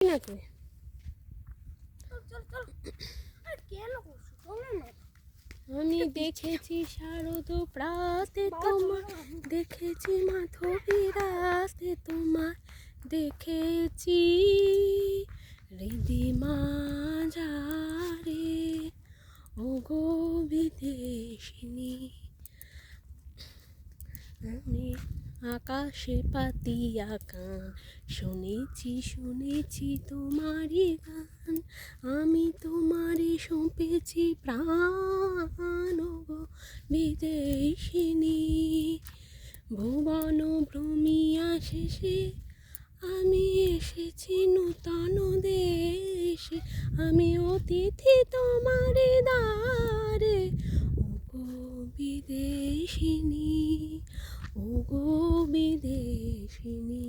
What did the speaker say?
নাকি আমি দেখেছি শারদ প্রাতে তোমার, দেখেছি মাধবী রাতে তোমার, দেখেছি রিদিমা যারে ও গো বিদেশিনী। আমি আকাশে পাতিয়া গান শুনেছি শুনেছি তোমারই গান, আমি তোমারে সঁপেছি প্রাণ গো বিদেশিনী। ভুবন ভ্রমিয়া শেষে আমি এসেছি নূতন দেশে, আমি অতিথি তোমারে দ্বারে ও গো বিদেশিনী, ও গো বিদেশিনী।